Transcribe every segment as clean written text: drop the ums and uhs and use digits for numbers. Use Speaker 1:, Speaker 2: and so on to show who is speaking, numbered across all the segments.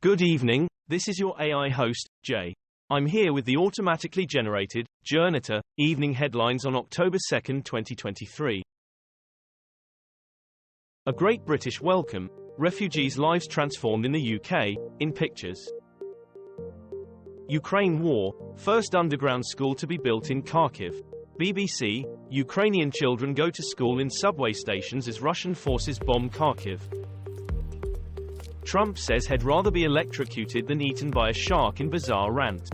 Speaker 1: Good evening, this is your AI host, Jay. I'm here with the automatically generated, Journato, evening headlines on October 2, 2023. A Great British Welcome, Refugees' Lives Transformed in the UK, in pictures. Ukraine War, First Underground School to be built in Kharkiv. BBC, Ukrainian children go to school in subway stations as Russian forces bomb Kharkiv. Trump says he'd rather be electrocuted than eaten by a shark in bizarre rant.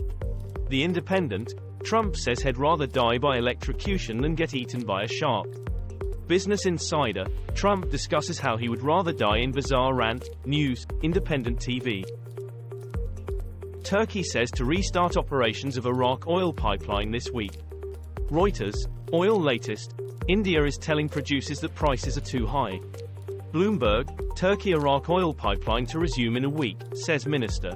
Speaker 1: The Independent, Trump says he'd rather die by electrocution than get eaten by a shark. Business Insider, Trump discusses how he would rather die in bizarre rant. News, Independent TV. Turkey says to restart operations of Iraq oil pipeline this week. Reuters, oil latest, India is telling producers that prices are too high. Bloomberg, Turkey-Iraq oil pipeline to resume in a week, says minister.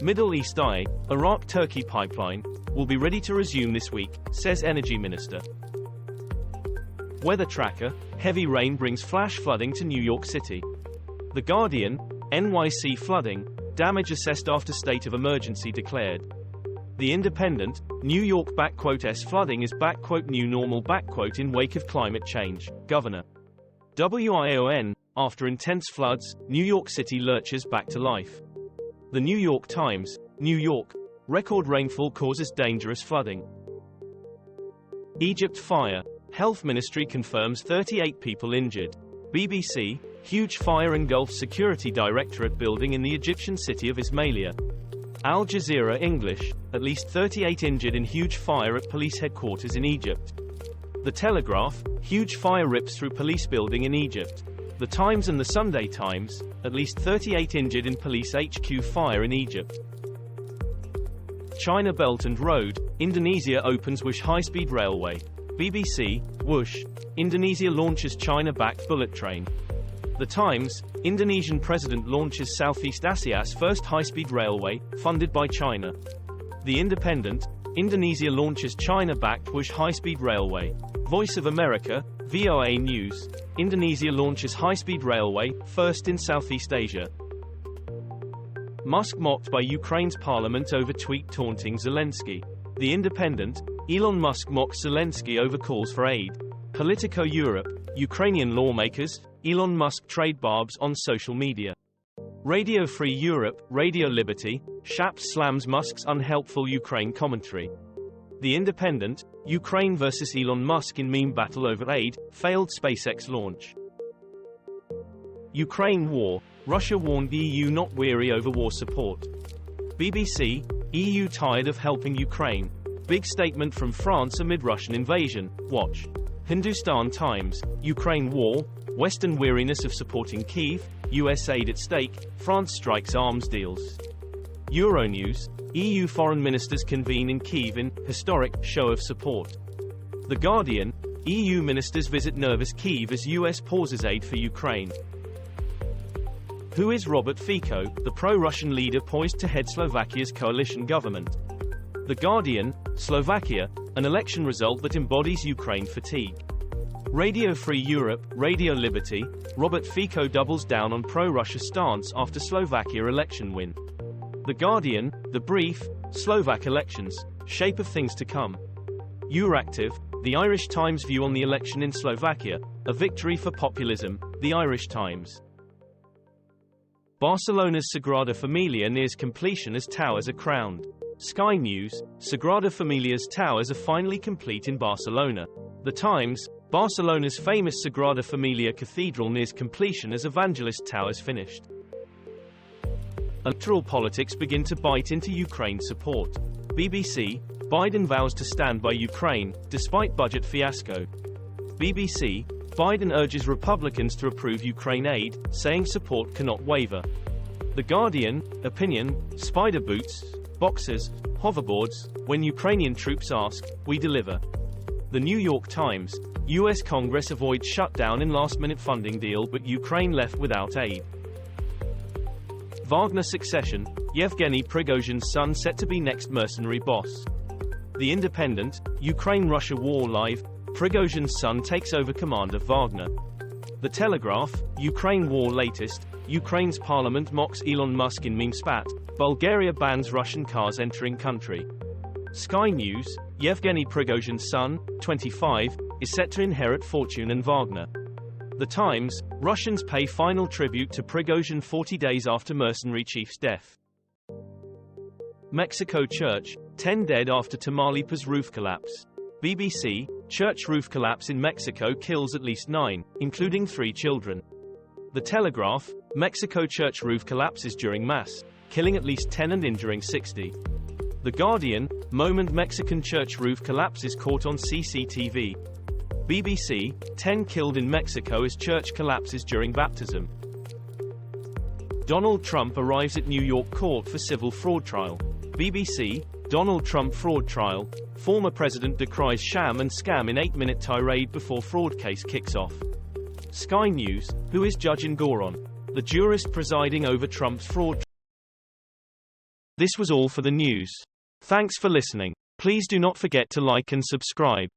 Speaker 1: Middle East Eye, Iraq-Turkey pipeline, will be ready to resume this week, says energy minister. Weather tracker, heavy rain brings flash flooding to New York City. The Guardian, NYC flooding, damage assessed after state of emergency declared. The Independent, New York *S flooding is *new normal in wake of climate change, Governor. WION, after intense floods, New York City lurches back to life. The New York Times, New York, record rainfall causes dangerous flooding. Egypt fire, Health Ministry confirms 38 people injured. BBC, huge fire engulfs Security Directorate building in the Egyptian city of Ismailia. Al Jazeera English, at least 38 injured in huge fire at police headquarters in Egypt. The Telegraph, huge fire rips through police building in Egypt. The Times and the Sunday Times, at least 38 injured in police HQ fire in Egypt. China Belt and Road, Indonesia opens Whoosh high-speed railway. BBC, Whoosh, Indonesia launches China-backed bullet train. The Times, Indonesian president launches Southeast Asia's first high-speed railway, funded by China. The Independent, Indonesia launches China-backed Whoosh high-speed railway. Voice of America, VOA News, Indonesia launches high-speed railway, first in Southeast Asia. Musk mocked by Ukraine's parliament over tweet taunting Zelensky. The Independent, Elon Musk mocks Zelensky over calls for aid. Politico Europe, Ukrainian lawmakers, Elon Musk trade barbs on social media. Radio Free Europe, Radio Liberty, Shaps slams Musk's unhelpful Ukraine commentary. The Independent, Ukraine versus Elon Musk in meme battle over aid, failed SpaceX launch. Ukraine war, Russia warned the EU not weary over war support. BBC, EU tired of helping Ukraine. Big statement from France amid Russian invasion, watch. Hindustan Times, Ukraine war, Western weariness of supporting Kyiv, US aid at stake, France strikes arms deals. Euronews, EU foreign ministers convene in Kyiv in historic show of support. The Guardian, EU ministers visit nervous Kyiv as US pauses aid for Ukraine. Who is Robert Fico, the pro-Russian leader poised to head Slovakia's coalition government? The Guardian, Slovakia, an election result that embodies Ukraine fatigue. Radio Free Europe, Radio Liberty, Robert Fico doubles down on pro-Russia stance after Slovakia election win. The Guardian, The Brief, Slovak elections, shape of things to come. Euractiv, The Irish Times view on the election in Slovakia, a victory for populism, The Irish Times. Barcelona's Sagrada Familia nears completion as towers are crowned. Sky News, Sagrada Familia's towers are finally complete in Barcelona. The Times, Barcelona's famous Sagrada Familia Cathedral nears completion as Evangelist Towers finished. Electoral politics begin to bite into Ukraine support. BBC, Biden vows to stand by Ukraine, despite budget fiasco. BBC, Biden urges Republicans to approve Ukraine aid, saying support cannot waver. The Guardian, opinion, spider boots, boxers, hoverboards, when Ukrainian troops ask, we deliver. The New York Times, US Congress avoids shutdown in last-minute funding deal but Ukraine left without aid. Wagner succession, Yevgeny Prigozhin's son set to be next mercenary boss. The Independent, Ukraine-Russia war live, Prigozhin's son takes over command of Wagner. The Telegraph, Ukraine war latest, Ukraine's parliament mocks Elon Musk in meme spat, Bulgaria bans Russian cars entering country. Sky News, Yevgeny Prigozhin's son, 25, is set to inherit fortune and Wagner. The Times, Russians pay final tribute to Prigozhin 40 days after mercenary chief's death. Mexico church, 10 dead after Tamaulipas roof collapse. BBC, church roof collapse in Mexico kills at least 9, including 3 children. The Telegraph, Mexico church roof collapses during Mass, killing at least 10 and injuring 60. The Guardian, moment Mexican church roof collapses caught on CCTV. BBC, 10 killed in Mexico as church collapses during baptism. Donald Trump arrives at New York court for civil fraud trial. BBC, Donald Trump fraud trial, former president decries sham and scam in 8-minute tirade before fraud case kicks off. Sky News, who is Judge Ngoron? The jurist presiding over Trump's fraud. This was all for the news. Thanks for listening. Please do not forget to like and subscribe.